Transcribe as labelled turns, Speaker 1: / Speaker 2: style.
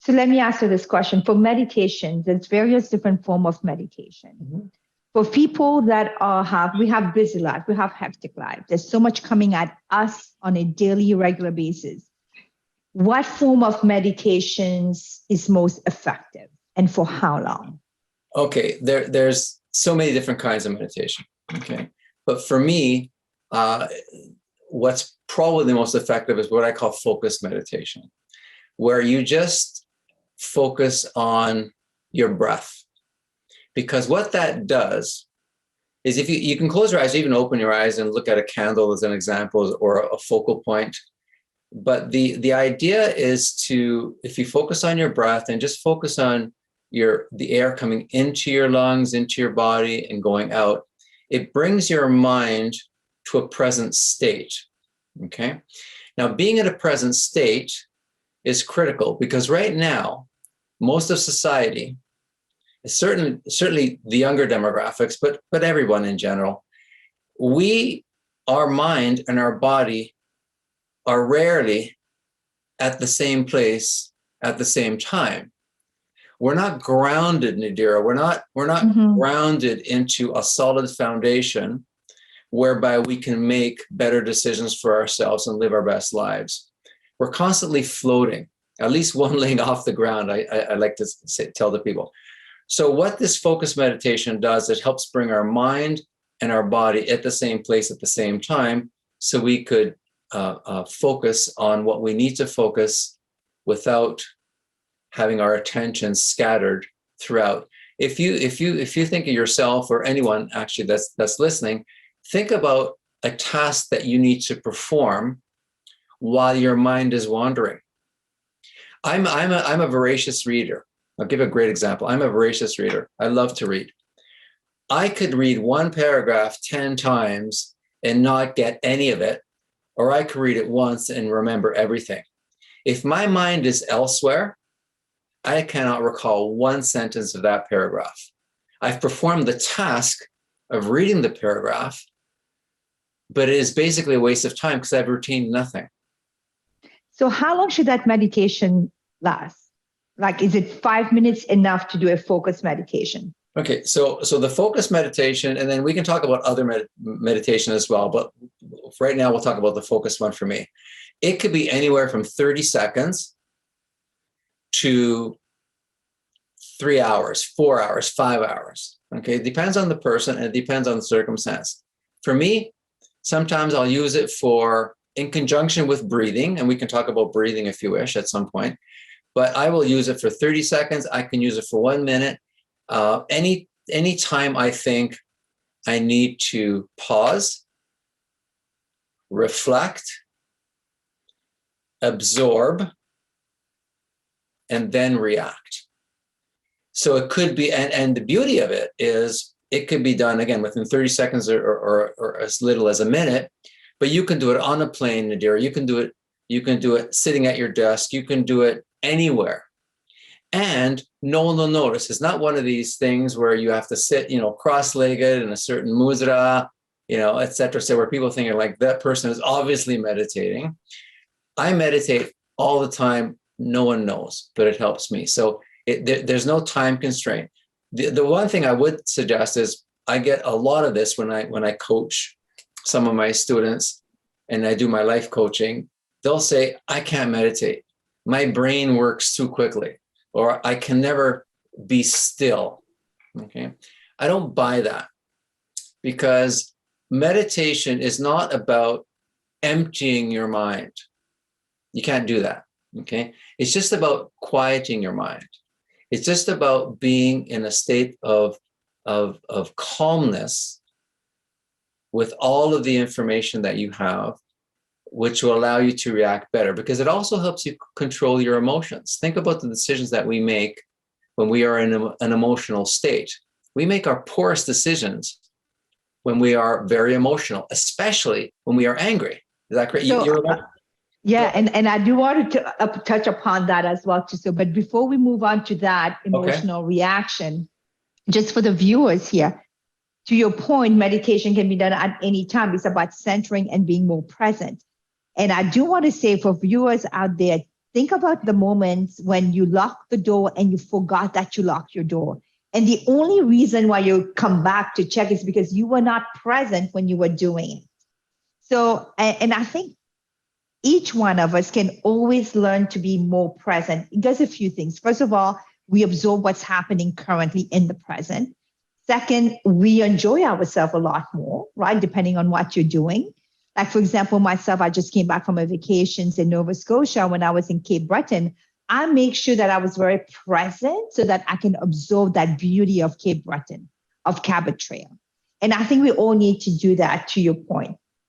Speaker 1: So let me ask you this question. For meditation, there's various different forms of meditation.
Speaker 2: Mm-hmm.
Speaker 1: For people that we have busy life, we have hectic life. There's so much coming at us on a daily, regular basis. What form of meditations is most effective, and for how long?
Speaker 2: Okay, there's so many different kinds of meditation. Okay, but for me, what's probably the most effective is what I call focused meditation, where you just focus on your breath. Because what that does is, if you can close your eyes, even open your eyes and look at a candle as an example, or a focal point. But the idea is to, if you focus on your breath and just focus on the air coming into your lungs, into your body, and going out, it brings your mind to a present state. Okay. Now, being in a present state is critical, because right now, most of society, certainly the younger demographics, but everyone in general, our mind and our body are rarely at the same place at the same time. We're not grounded, Nadirah. We're not
Speaker 1: Mm-hmm.
Speaker 2: grounded into a solid foundation whereby we can make better decisions for ourselves and live our best lives. We're constantly floating, at least one leg off the ground, I like to tell the people. So what this focused meditation does, it helps bring our mind and our body at the same place at the same time, so we could focus on what we need to focus without having our attention scattered throughout. If you think of yourself, or anyone actually that's listening, think about a task that you need to perform while your mind is wandering. I'm a voracious reader. I'll give a great example. I'm a voracious reader. I love to read. I could read one paragraph 10 times and not get any of it, or I could read it once and remember everything. If my mind is elsewhere, I cannot recall one sentence of that paragraph. I've performed the task of reading the paragraph, but it is basically a waste of time because I've retained nothing.
Speaker 1: So how long should that meditation last? Like, is it 5 minutes enough to do a focused meditation?
Speaker 2: Okay, so the focused meditation, and then we can talk about other meditation as well, but right now we'll talk about the focused one for me. It could be anywhere from 30 seconds to 3 hours, 4 hours, 5 hours. Okay, it depends on the person and it depends on the circumstance. For me, sometimes I'll use it in conjunction with breathing, and we can talk about breathing if you wish at some point, but I will use it for 30 seconds. I can use it for 1 minute. Any time I think I need to pause, reflect, absorb, and then react. So it could be, and the beauty of it is it could be done again within 30 seconds or as little as a minute, but you can do it on a plane, Nadirah. You can do it sitting at your desk. You can do it anywhere. And no one will notice. It's not one of these things where you have to sit, cross-legged in a certain mudra, et cetera. So where people think like that person is obviously meditating. I meditate all the time. No one knows, but it helps me. So there's no time constraint. The one thing I would suggest is I get a lot of this when I coach some of my students and I do my life coaching. They'll say, I can't meditate. My brain works too quickly, or I can never be still. Okay. I don't buy that, because meditation is not about emptying your mind. You can't do that. Okay. It's just about quieting your mind. It's just about being in a state of calmness with all of the information that you have, which will allow you to react better, because it also helps you control your emotions. Think about the decisions that we make when we are in an emotional state. We make our poorest decisions when we are very emotional, especially when we are angry. Is that correct?
Speaker 1: So,
Speaker 2: You're right.
Speaker 1: Yeah, and I do want to touch upon that as well, too. So, but before we move on to that emotional reaction, just for the viewers here, to your point, meditation can be done at any time. It's about centering and being more present. And I do want to say for viewers out there, think about the moments when you locked the door and you forgot that you locked your door. And the only reason why you come back to check is because you were not present when you were doing it. So, and I think each one of us can always learn to be more present. It does a few things. First of all, we absorb what's happening currently in the present. Second, we enjoy ourselves a lot more, right? Depending on what you're doing. Like, for example, myself, I just came back from a vacation in Nova Scotia. When I was in Cape Breton, I make sure that I was very present so that I can absorb that beauty of Cape Breton, of Cabot Trail. And I think we all need to do that, to your point.